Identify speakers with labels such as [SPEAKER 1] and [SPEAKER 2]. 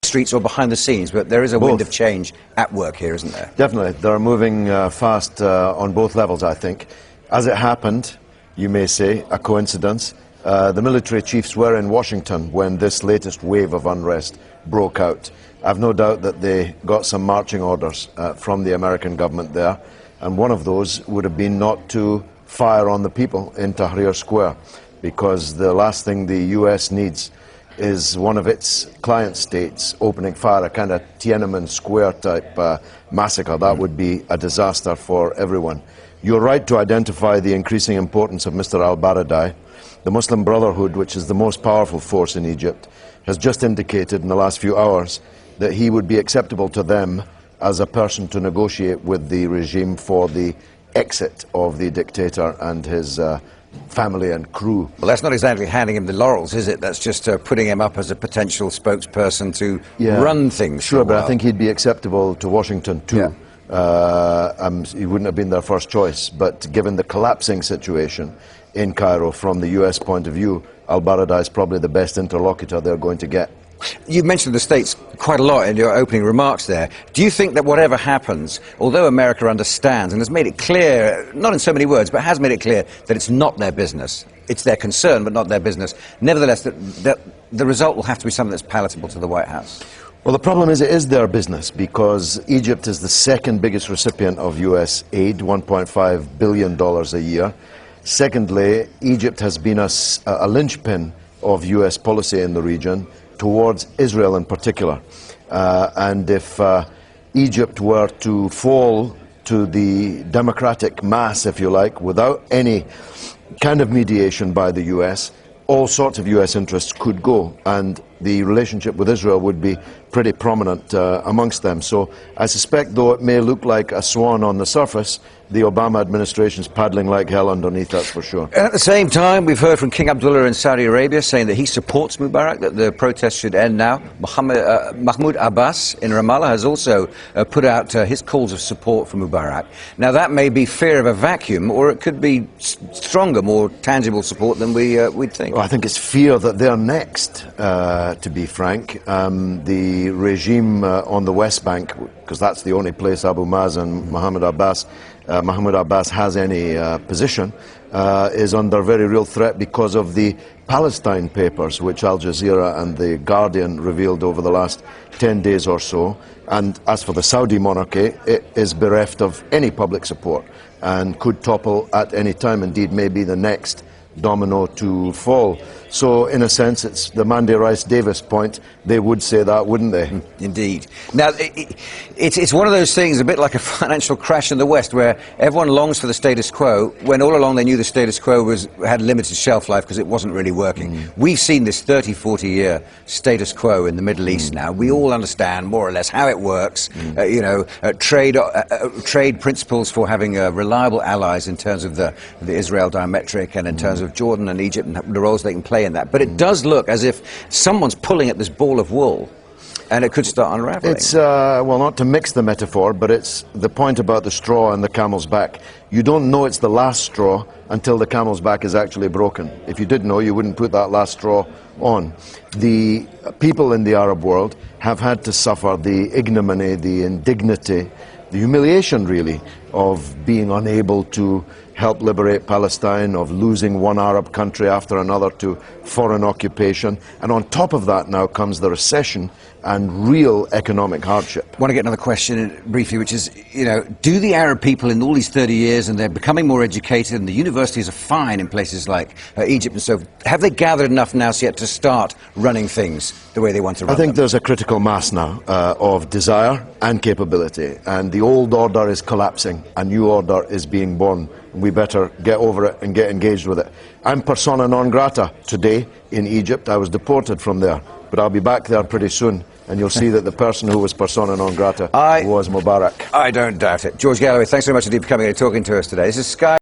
[SPEAKER 1] streets or behind the scenes, but there is a wind of change at work here, isn't there?
[SPEAKER 2] Definitely. They're moving fast on both levels, I think. As it happened, you may say, a coincidence, the military chiefs were in Washington when this latest wave of unrest broke out. I've no doubt that they got some marching orders from the American government there, and one of those would have been not to fire on the people in Tahrir Square, because the last thing the US needs is one of its client states opening fire, a kind of Tiananmen Square type massacre. That would be a disaster for everyone. You're right to identify the increasing importance of Mr. al-Baradei. The Muslim Brotherhood, which is the most powerful force in Egypt, has just indicated in the last few hours that he would be acceptable to them as a person to negotiate with the regime for the exit of the dictator and his family and crew.
[SPEAKER 1] Well, that's not exactly handing him the laurels, is it? That's just putting him up as a potential spokesperson to run things.
[SPEAKER 2] Sure, but I think he'd be acceptable to Washington too. He wouldn't have been their first choice, but given the collapsing situation in Cairo from the US point of view, al-Baradei is probably the best interlocutor they're going to get.
[SPEAKER 1] You mentioned the States quite a lot in your opening remarks there. Do you think that whatever happens, although America understands and has made it clear, not in so many words, but has made it clear that it's not their business, it's their concern but not their business, nevertheless that the result will have to be something that's palatable to the White House?
[SPEAKER 2] Well, the problem is it is their business, because Egypt is the second biggest recipient of US aid, $1.5 billion a year. Secondly, Egypt has been a linchpin of US policy in the region towards Israel in particular. And if Egypt were to fall to the democratic mass, if you like, without any kind of mediation by the US, all sorts of US interests could go, and the relationship with Israel would be pretty prominent amongst them. So I suspect, though it may look like a swan on the surface, the Obama administration's paddling like hell underneath, that's for sure.
[SPEAKER 1] And at the same time, we've heard from King Abdullah in Saudi Arabia saying that he supports Mubarak, that the protests should end now. Mahmoud Abbas in Ramallah has also put out his calls of support for Mubarak. Now, that may be fear of a vacuum, or it could be stronger, more tangible support than we'd think.
[SPEAKER 2] Well, I think it's fear that they're next, to be frank. The regime on the West Bank, because that's the only place Abu Mazen, Mahmoud Abbas has any position, is under very real threat because of the Palestine papers, which Al Jazeera and The Guardian revealed over the last 10 days or so. And as for the Saudi monarchy, it is bereft of any public support and could topple at any time, indeed may be the next domino to fall. So, in a sense, it's the Mandy Rice-Davis point. They would say that, wouldn't they?
[SPEAKER 1] Indeed. Now, it's one of those things, a bit like a financial crash in the West, where everyone longs for the status quo, when all along they knew the status quo had limited shelf life because it wasn't really working. We've seen this 30, 40-year status quo in the Middle East now. We all understand, more or less, how it works. Trade principles for having reliable allies in terms of the Israel diametric and in terms of Jordan and Egypt and the roles they can play in that. But it does look as if someone's pulling at this ball of wool and it could start unraveling.
[SPEAKER 2] It's, well, not to mix the metaphor, but it's the point about the straw and the camel's back. You don't know it's the last straw until the camel's back is actually broken. If you did know, you wouldn't put that last straw on. The people in the Arab world have had to suffer the ignominy, the indignity, the humiliation, really, of being unable to help liberate Palestine, of losing one Arab country after another to foreign occupation. And on top of that now comes the recession and real economic hardship.
[SPEAKER 1] I want to get another question briefly, which is, do the Arab people in all these 30 years, and they're becoming more educated, and the universities are fine in places like Egypt and so forth, have they gathered enough now yet to start running things the way they want to run
[SPEAKER 2] them? I think
[SPEAKER 1] them?
[SPEAKER 2] There's a critical mass now of desire and capability, and the old order is collapsing, a new order is being born. We better get over it and get engaged with it. I'm persona non grata today in Egypt. I was deported from there, but I'll be back there pretty soon, and you'll see that the person who was persona non grata was Mubarak.
[SPEAKER 1] I don't doubt it. George Galloway, thanks very much indeed for coming in and talking to us today. This is Sky.